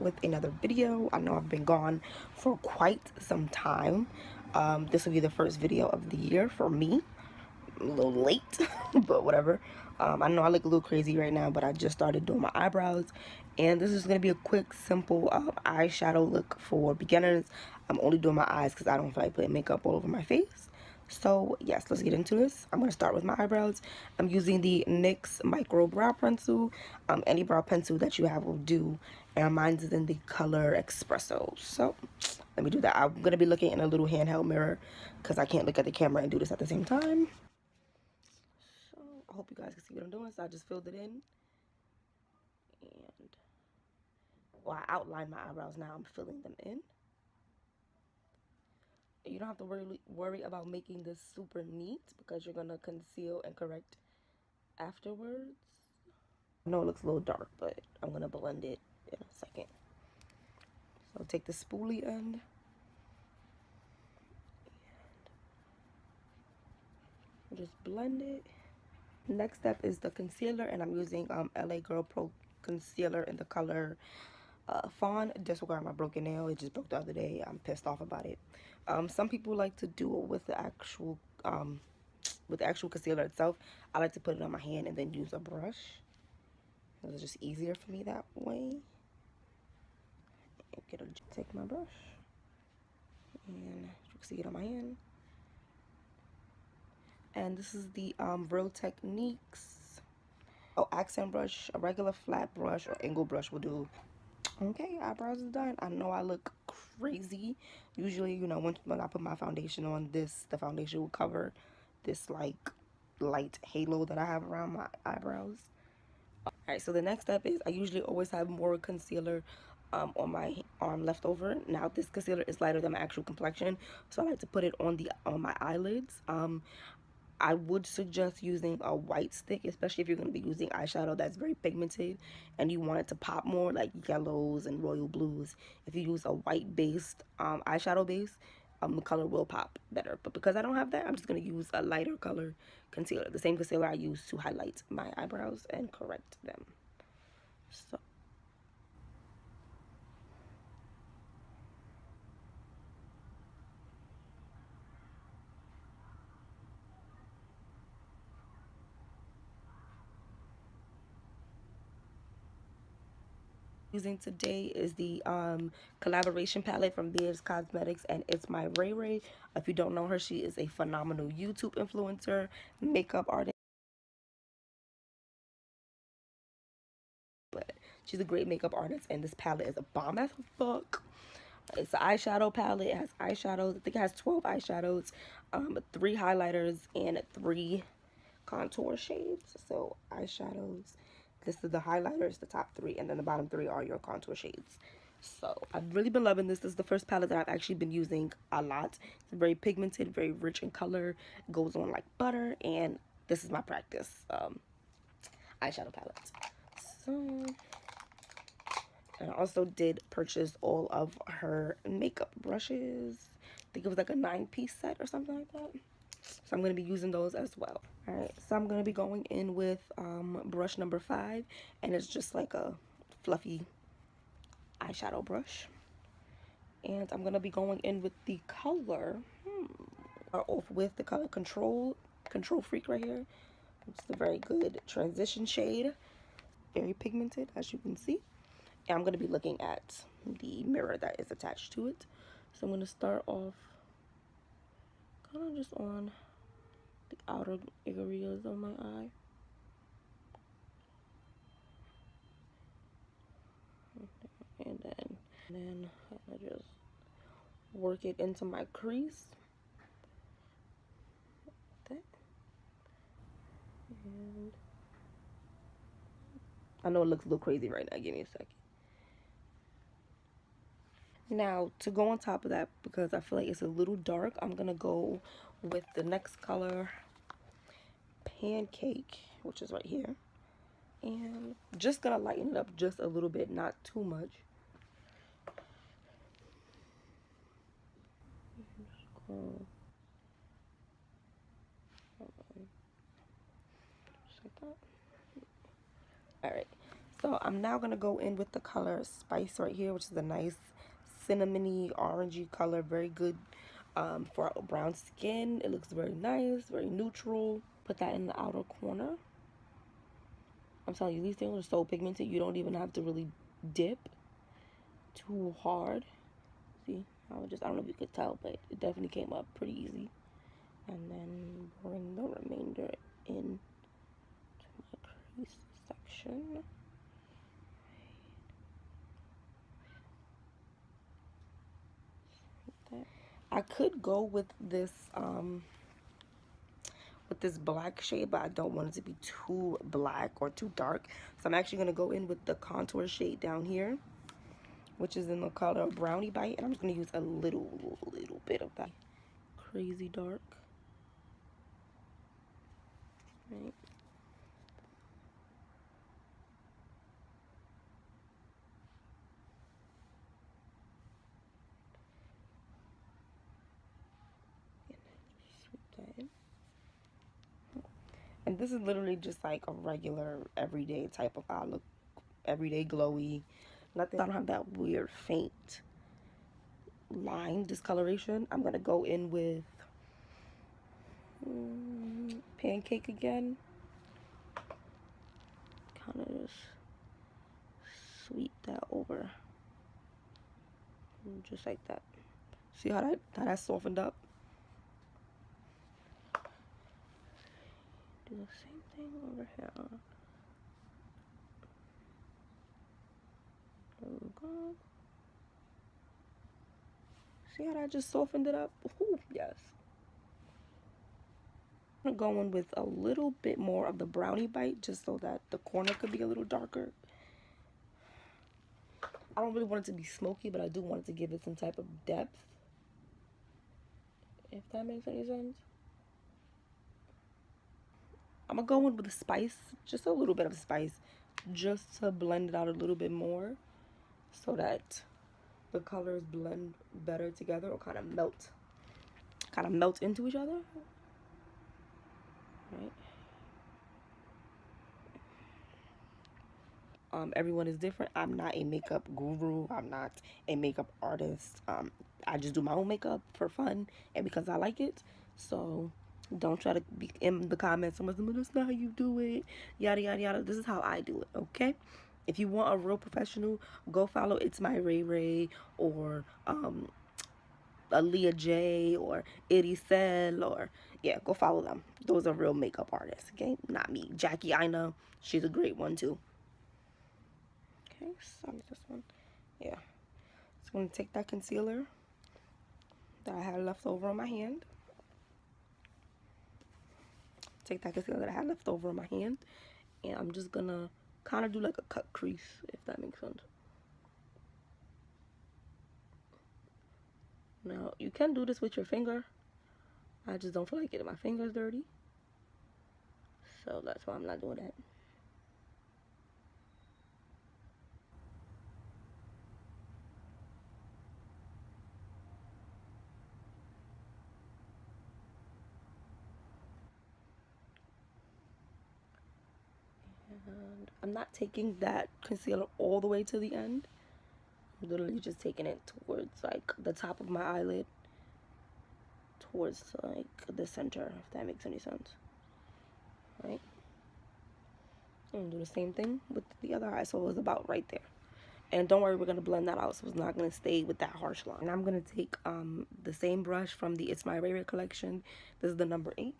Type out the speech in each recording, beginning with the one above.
with another video. I know I've been gone for quite some time. This will be the first video of the year for me. A little late, but whatever. I know I look a little crazy right now, but I just started doing my eyebrows, and this is going to be a quick, simple eyeshadow look for beginners. I'm only doing my eyes because I don't feel like putting makeup all over my face. So yes, let's get into this. I'm going to start with my eyebrows. I'm using the NYX Micro Brow Pencil. Any brow pencil that you have will do, and mine is in the color Espresso. So let me do that. I'm going to be looking in a little handheld mirror because I can't look at the camera and do this at the same time. So I hope you guys can see what I'm doing. So I just filled it in, and well, I outlined my eyebrows. Now I'm filling them in. You don't have to worry about making this super neat because you're gonna conceal and correct afterwards. I know it looks a little dark, but I'm gonna blend it in a second. So I'll take the spoolie end and just blend it. Next step is the concealer, and I'm using LA Girl Pro concealer in the color Fawn. Disregard my broken nail. It just broke the other day. I'm pissed off about it. Some people like to do it with the actual concealer itself. I like to put it on my hand and then use a brush. It's just easier for me that way. Take my brush, and you can see it on my hand. And this is the Real Techniques accent brush. A regular flat brush or angle brush will do. Okay, eyebrows is done. I know I look crazy. Usually, you know, when I put my foundation on, the foundation will cover this like light halo that I have around my eyebrows. Alright, so the next step is I usually always have more concealer on my arm left over. Now this concealer is lighter than my actual complexion, so I like to put it on my eyelids. I would suggest using a white stick, especially if you're going to be using eyeshadow that's very pigmented and you want it to pop more, like yellows and royal blues. If you use a white based eyeshadow base, the color will pop better. But because I don't have that, I'm just going to use a lighter color concealer, the same concealer I use to highlight my eyebrows and correct them. So using today is the collaboration palette from BELLOW Cosmetics and ITSMYRAYERAYE. If you don't know her, she is a phenomenal YouTube influencer, makeup artist. But she's a great makeup artist, and this palette is a bomb as fuck. It's an eyeshadow palette. It has eyeshadows. I think it has 12 eyeshadows, 3 highlighters, and 3 contour shades. So eyeshadows, this is the highlighters, the top 3, and then the bottom 3 are your contour shades. So I've really been loving this. This is the first palette that I've actually been using a lot. It's very pigmented, very rich in color. It goes on like butter, and this is my practice eyeshadow palette. So, and I also did purchase all of her makeup brushes. I think it was like a 9-piece set or something like that. So I'm going to be using those as well. Alright, so I'm going to be going in with brush number 5. And it's just like a fluffy eyeshadow brush. And I'm going to be going in with the color. Off with the color Control Freak right here. It's a very good transition shade. Very pigmented, as you can see. And I'm going to be looking at the mirror that is attached to it. So I'm going to start off kind of just on the outer areas of my eye. And then I just work it into my crease. Like that. And I know it looks a little crazy right now. Give me a second. Now, to go on top of that, because I feel like it's a little dark, I'm going to go with the next color, Pancake, which is right here. And just going to lighten it up just a little bit, not too much. Just like that. Alright, So I'm now going to go in with the color Spice right here, which is a nice cinnamony orangey color. Very good for brown skin. It looks very nice, very neutral. Put that in the outer corner. I'm telling you, these things are so pigmented. You don't even have to really dip too hard. See, I don't know if you could tell, but it definitely came up pretty easy. And then bring the remainder in to my crease section. I could go with this black shade, but I don't want it to be too black or too dark. So I'm actually gonna go in with the contour shade down here, which is in the color Brownie Bite, and I'm just gonna use a little bit of that crazy dark. Right. And this is literally just like a regular everyday type of eye look, everyday glowy. Nothing. I don't have that weird faint line discoloration. I'm gonna go in with Pancake again. Kind of just sweep that over, just like that. See how that softened up? Do the same thing over here. There we go. See how that just softened it up? Ooh, yes. I'm going with a little bit more of the Brownie Bite, just so that the corner could be a little darker. I don't really want it to be smoky, but I do want it to give it some type of depth, if that makes any sense. I'm gonna go in with the spice, just a little bit of spice, just to blend it out a little bit more, so that the colors blend better together, or kind of melt into each other. Right. Everyone is different. I'm not a makeup guru. I'm not a makeup artist. I just do my own makeup for fun and because I like it. So don't try to be in the comments and that's not how you do it, yada yada yada. This is how I do it, okay? If you want a real professional, go follow ITSMYRAYERAYE or Aaliyah J or Iricel, or yeah, go follow them. Those are real makeup artists, okay? Not me. Jackie Ina, she's a great one too. Okay, so this one, yeah. So I'm gonna take that concealer that I had left over on my hand. And I'm just gonna kind of do like a cut crease, if that makes sense. Now, you can do this with your finger. I just don't feel like getting my fingers dirty. So that's why I'm not doing that. And I'm not taking that concealer all the way to the end. I'm literally just taking it towards like the top of my eyelid, towards like the center, if that makes any sense. Right? I'm gonna do the same thing with the other eye, so it was about right there. And don't worry, we're gonna blend that out, so it's not gonna stay with that harsh line. And I'm gonna take the same brush from the ITSMYRAYERAYE collection. This is the number 8.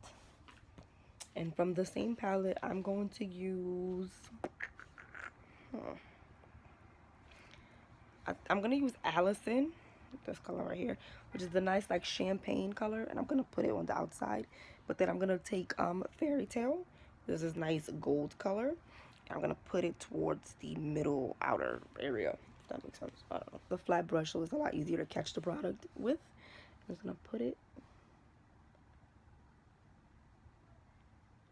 And from the same palette, I'm going to use I'm gonna use Allison, this color right here, which is the nice like champagne color, and I'm gonna put it on the outside. But then I'm gonna take Fairy Tale, this is nice gold color, and I'm gonna put it towards the middle outer area, if that makes sense. I don't know. The flat brush, so it's a lot easier to catch the product with. I'm just gonna put it,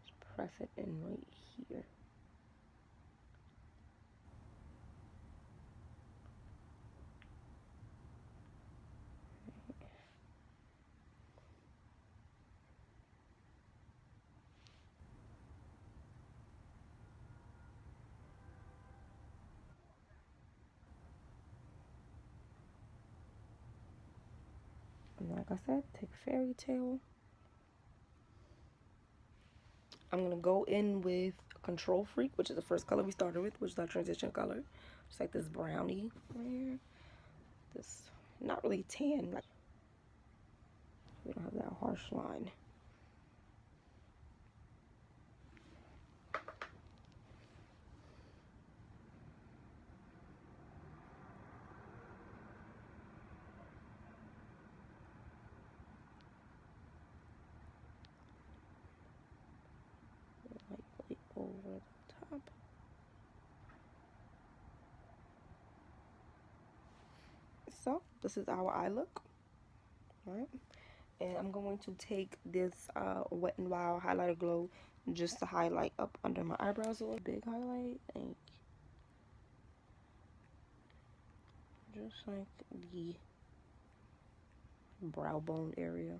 just press it in right here. Like I said, take Fairy Tale. I'm going to go in with Control Freak, which is the first color we started with, which is our transition color. Just like this brownie right here. This, not really tan. Like, we don't have that harsh line. Lightly over the top. So, this is our eye look. Alright. And I'm going to take this Wet n Wild highlighter glow just to highlight up under my eyebrows a little. Big highlight, and just like the brow bone area.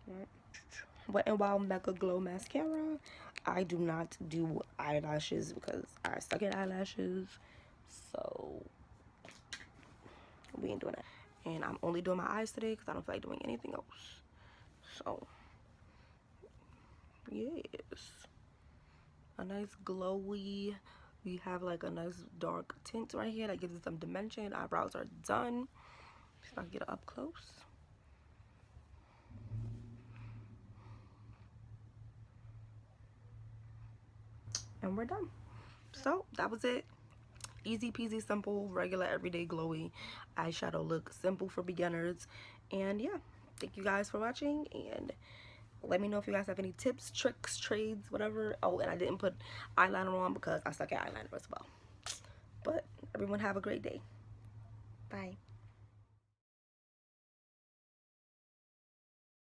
Right. Wet n Wild Mega Glow Mascara. I do not do eyelashes because I suck at eyelashes. So, we ain't doing that. And I'm only doing my eyes today because I don't feel like doing anything else. So, yes. A nice glowy. We have like a nice dark tint right here that gives it some dimension. Eyebrows are done. If I can get it up close. And we're done. So, that was it. Easy peasy, simple, regular, everyday, glowy eyeshadow look. Simple for beginners. And yeah, thank you guys for watching. And let me know if you guys have any tips, tricks, trades, whatever. Oh, and I didn't put eyeliner on because I suck at eyeliner as well. But everyone have a great day. Bye.